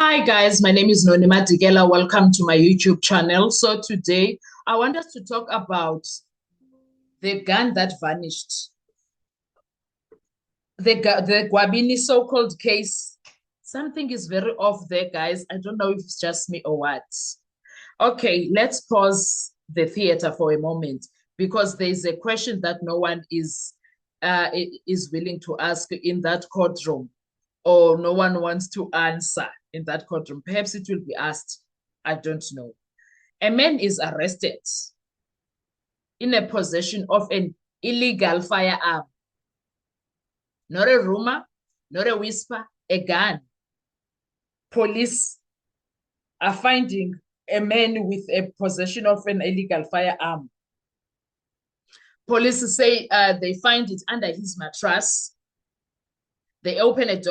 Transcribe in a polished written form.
Hi guys, my name is Noni Madigela. Welcome to my YouTube channel. So today I want us to talk about the gun that vanished. The Gwabini so-called case. Something is very off there, guys. I don't know if it's just me or what. Okay, let's pause the theater for a moment because there's a question that no one is willing to ask in that courtroom, or no one wants to answer in that courtroom. Perhaps it will be asked. I don't know. A man is arrested in a possession of an illegal firearm. Not a rumor, not a whisper, a gun. Police are finding a man with a possession of an illegal firearm. Police say they find it under his mattress. They open a door.